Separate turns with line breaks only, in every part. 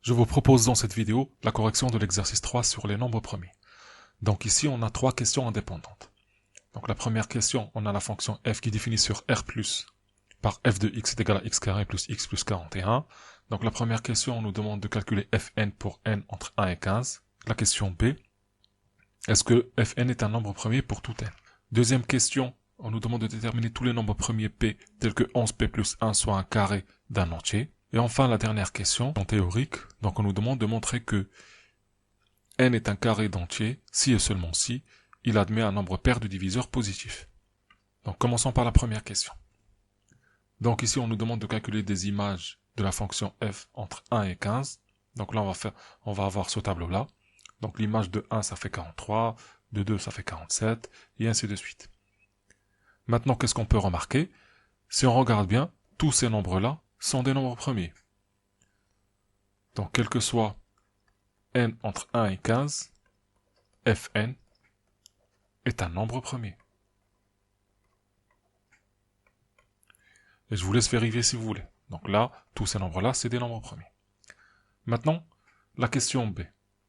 Je vous propose dans cette vidéo la correction de l'exercice 3 sur les nombres premiers. Donc ici, on a trois questions indépendantes. Donc la première question, on a la fonction f qui définit sur R+, par f de x est égal à x carré plus x plus 41. Donc la première question, on nous demande de calculer fn pour n entre 1 et 15. La question B, est-ce que fn est un nombre premier pour tout n? Deuxième question, on nous demande de déterminer tous les nombres premiers p tels que 11p plus 1 soit un carré d'un entier. Et enfin, la dernière question, en théorique, donc on nous demande de montrer que n est un carré d'entier si et seulement si il admet un nombre pair de diviseurs positif. Donc commençons par la première question. Donc ici, on nous demande de calculer des images de la fonction f entre 1 et 15. Donc là, on va avoir ce tableau-là. Donc l'image de 1, ça fait 43, de 2, ça fait 47, et ainsi de suite. Maintenant, qu'est-ce qu'on peut remarquer? Si on regarde bien, tous ces nombres-là sont des nombres premiers. Donc, quel que soit n entre 1 et 15, fn est un nombre premier. Et je vous laisse vérifier si vous voulez. Donc là, tous ces nombres-là, c'est des nombres premiers. Maintenant, la question B.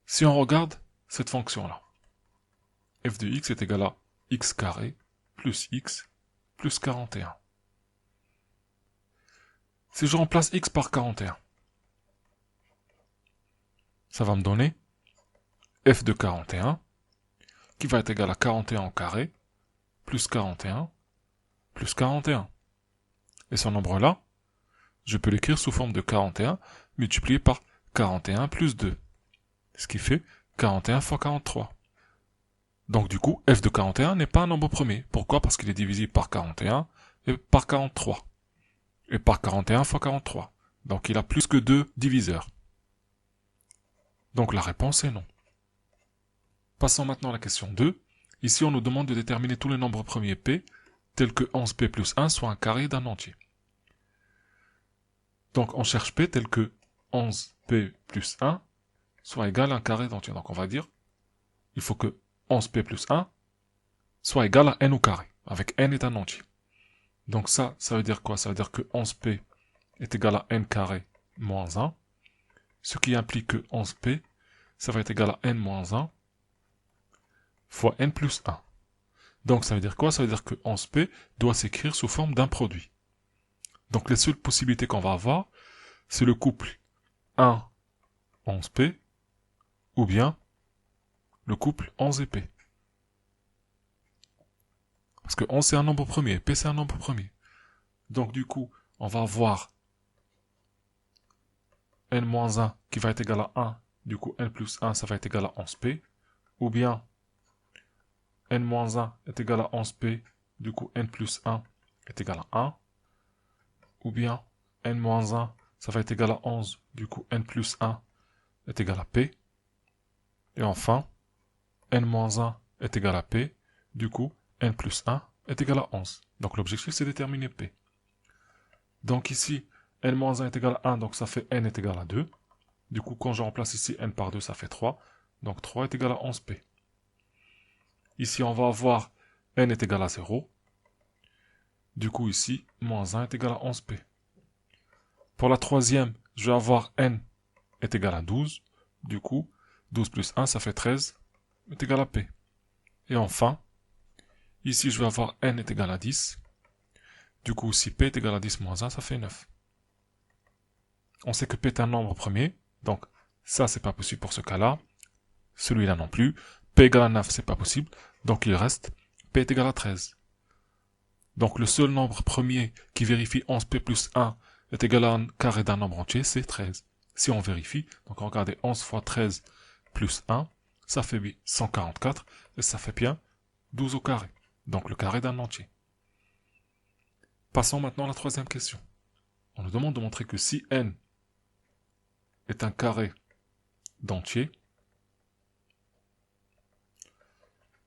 Si on regarde cette fonction-là, f de x est égal à x carré plus x plus 41. Si je remplace x par 41, ça va me donner f de 41, qui va être égal à 41 au carré, plus 41, plus 41. Et ce nombre-là, je peux l'écrire sous forme de 41 multiplié par 41 plus 2. Ce qui fait 41 fois 43. Donc du coup, f de 41 n'est pas un nombre premier. Pourquoi? Parce qu'il est divisible par 41 et par 43. Et par 41 fois 43. Donc il a plus que 2 diviseurs. Donc la réponse est non. Passons maintenant à la question 2. Ici, on nous demande de déterminer tous les nombres premiers p, tels que 11p plus 1 soit un carré d'un entier. Donc on cherche p tel que 11p plus 1 soit égal à un carré d'entier. Donc on va dire, il faut que 11p plus 1 soit égal à n au carré, avec n est un entier. Donc ça veut dire quoi? Ça veut dire que 11p est égal à n carré moins 1, ce qui implique que 11p, ça va être égal à n moins 1 fois n plus 1. Donc ça veut dire quoi? Ça veut dire que 11p doit s'écrire sous forme d'un produit. Donc les seules possibilités qu'on va avoir, c'est le couple 1, 11p, ou bien le couple 11 et p. Parce que 11 c'est un nombre premier, p c'est un nombre premier. Donc du coup, on va avoir n-1 qui va être égal à 1, du coup n plus 1 ça va être égal à 11p, ou bien n-1 est égal à 11p, du coup n plus 1 est égal à 1, ou bien n-1 ça va être égal à 11, du coup n plus 1 est égal à p, et enfin n-1 est égal à p, du coup n plus 1 est égal à 11. Donc l'objectif c'est déterminer p. Donc ici, n-1 est égal à 1, donc ça fait n est égal à 2. Du coup, quand je remplace ici n par 2, ça fait 3. Donc 3 est égal à 11p. Ici, on va avoir n est égal à 0. Du coup, ici, moins 1 est égal à 11p. Pour la troisième, je vais avoir n est égal à 12. Du coup, 12 plus 1, ça fait 13, est égal à p. Et enfin, ici, je vais avoir n est égal à 10. Du coup, si p est égal à 10 moins 1, ça fait 9. On sait que p est un nombre premier, donc ça, c'est pas possible pour ce cas-là. Celui-là non plus. P égale à 9, c'est pas possible. Donc il reste P est égal à 13. Donc le seul nombre premier qui vérifie 11P plus 1 est égal à un carré d'un nombre entier, c'est 13. Si on vérifie, donc regardez 11 fois 13 plus 1, ça fait 144, et ça fait bien 12 au carré. Donc le carré d'un entier. Passons maintenant à la troisième question. On nous demande de montrer que si n est un carré d'entier,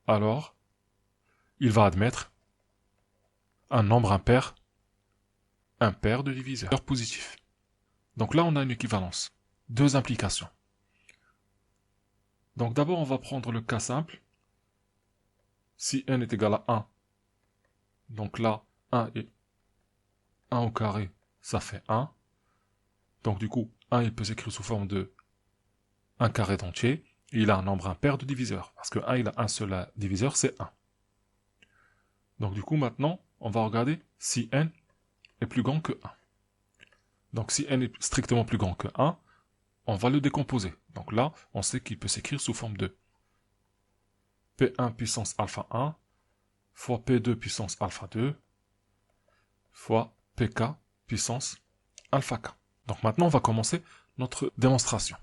alors il va admettre un nombre impair de diviseurs positifs. Donc là, on a une équivalence. Deux implications. Donc d'abord, on va prendre le cas simple. Si n est égal à 1, donc là, 1 et 1 au carré, ça fait 1. Donc du coup, 1 il peut s'écrire sous forme de 1 carré d'entier, et il a un nombre impair de diviseur, parce que 1 il a un seul diviseur, c'est 1. Donc du coup maintenant, on va regarder si n est plus grand que 1. Donc si n est strictement plus grand que 1, on va le décomposer. Donc là, on sait qu'il peut s'écrire sous forme de P1 puissance alpha 1 fois P2 puissance alpha 2 fois Pk puissance alpha k. Donc maintenant, on va commencer notre démonstration.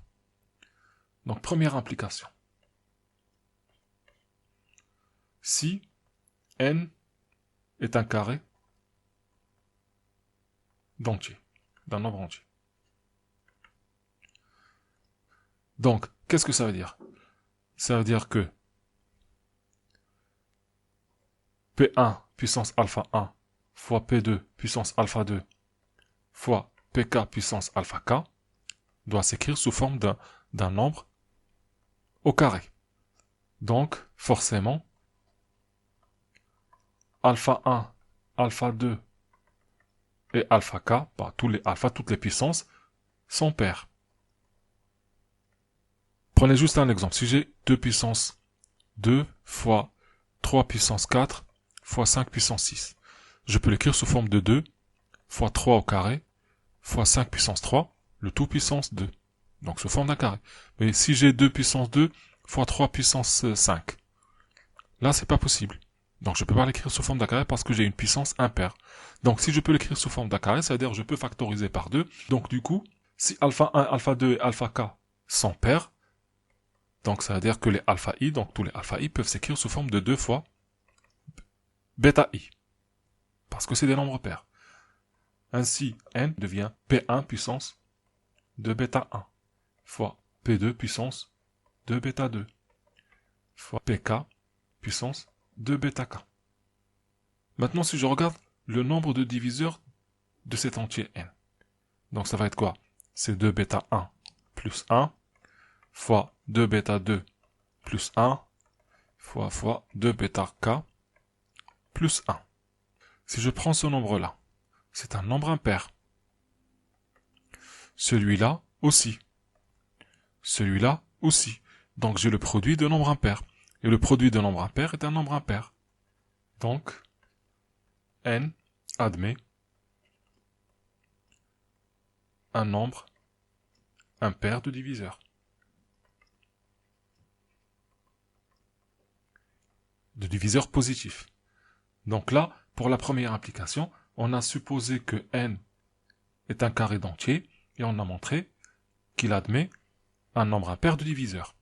Donc première implication. Si n est un carré d'entier, d'un nombre entier. Donc, qu'est-ce que ça veut dire? Ça veut dire que P1 puissance alpha 1 fois P2 puissance alpha 2 fois Pk puissance alpha k doit s'écrire sous forme d'un nombre au carré. Donc, forcément, alpha 1, alpha 2 et alpha k, tous les alpha, toutes les puissances, sont pairs. Prenez juste un exemple. Si j'ai 2 puissance 2 fois 3 puissance 4 fois 5 puissance 6, je peux l'écrire sous forme de 2 fois 3 au carré fois 5 puissance 3, le tout puissance 2. Donc sous forme d'un carré. Mais si j'ai 2 puissance 2 fois 3 puissance 5, là c'est pas possible. Donc je peux pas l'écrire sous forme d'un carré parce que j'ai une puissance impaire. Donc si je peux l'écrire sous forme d'un carré, ça veut dire que je peux factoriser par 2. Donc du coup, si alpha 1, alpha 2 et alpha k sont pairs, donc ça veut dire que les alpha i, donc tous les alpha i peuvent s'écrire sous forme de 2 fois bêta i. Parce que c'est des nombres pairs. Ainsi, n devient P1 puissance 2 bêta 1 fois P2 puissance 2 bêta 2 fois Pk puissance 2 bêta k. Maintenant, si je regarde le nombre de diviseurs de cet entier n, donc ça va être quoi? C'est 2 bêta 1 plus 1 fois 2 bêta 2 plus 1 fois 2 bêta k plus 1. Si je prends ce nombre-là, c'est un nombre impair. Celui-là aussi. Celui-là aussi. Donc j'ai le produit de nombres impairs. Et le produit de nombres impairs est un nombre impair. Donc, n admet un nombre impair de diviseurs. De diviseurs positifs. Donc là, pour la première application, on a supposé que n est un carré d'entier et on a montré qu'il admet un nombre impair de diviseurs.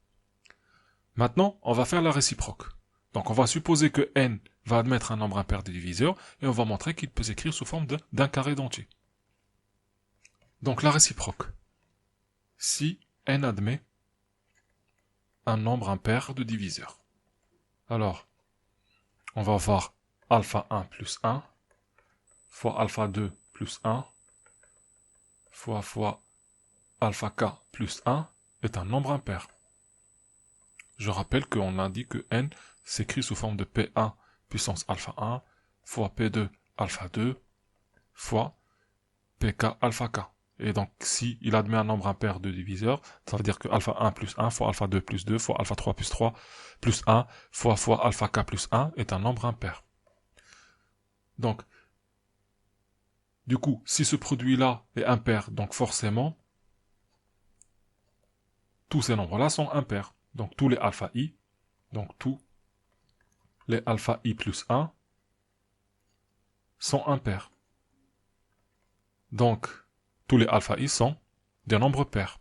Maintenant, on va faire la réciproque. Donc on va supposer que n va admettre un nombre impair de diviseurs et on va montrer qu'il peut s'écrire sous forme d'un carré d'entier. Donc la réciproque. Si n admet un nombre impair de diviseurs. Alors, on va voir alpha 1 plus 1 fois alpha 2 plus 1 fois alpha k plus 1 est un nombre impair. Je rappelle qu'on a dit que n s'écrit sous forme de P1 puissance alpha 1 fois P2 alpha 2 fois Pk alpha k. Et donc, si il admet un nombre impair de diviseurs, ça veut dire que alpha 1 plus 1 fois alpha 2 plus 2 fois alpha 3 plus 3 plus 1 fois alpha k plus 1 est un nombre impair. Donc, du coup, si ce produit-là est impair, donc forcément, tous ces nombres-là sont impairs. Donc, tous les alpha i, donc tous les alpha i plus 1 sont impairs. Donc, tous les alpha i sont des nombres pairs.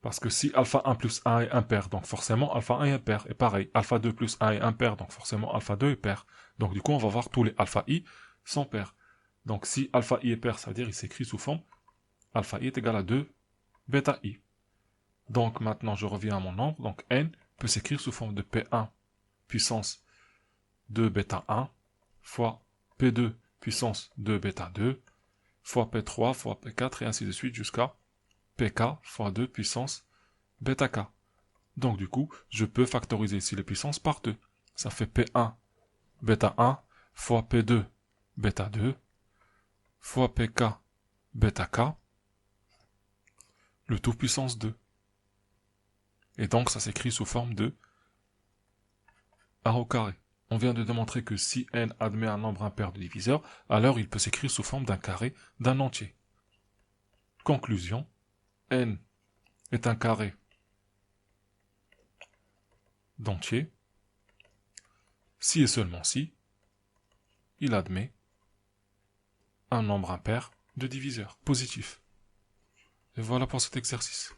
Parce que si alpha 1 plus 1 est impair, donc forcément alpha 1 est impair. Et pareil, alpha 2 plus 1 est impair, donc forcément alpha 2 est pair. Donc du coup, on va voir tous les alpha i sont pairs. Donc si alpha i est pair, ça veut dire qu'il s'écrit sous forme alpha i est égal à 2 bêta i. Donc maintenant, je reviens à mon nombre. Donc n peut s'écrire sous forme de P1 puissance 2 bêta 1 fois P2 puissance 2 bêta 2 fois P3 fois P4 et ainsi de suite jusqu'à Pk fois 2 puissance bêta k. Donc du coup, je peux factoriser ici les puissances par 2. Ça fait P1 bêta 1 fois P2 bêta 2 fois Pk bêta k, le tout puissance 2. Et donc ça s'écrit sous forme de a au carré. On vient de démontrer que si n admet un nombre impair de diviseur, alors il peut s'écrire sous forme d'un carré d'un entier. Conclusion, n est un carré d'entier si et seulement si il admet un nombre impair de diviseurs positifs. Et voilà pour cet exercice.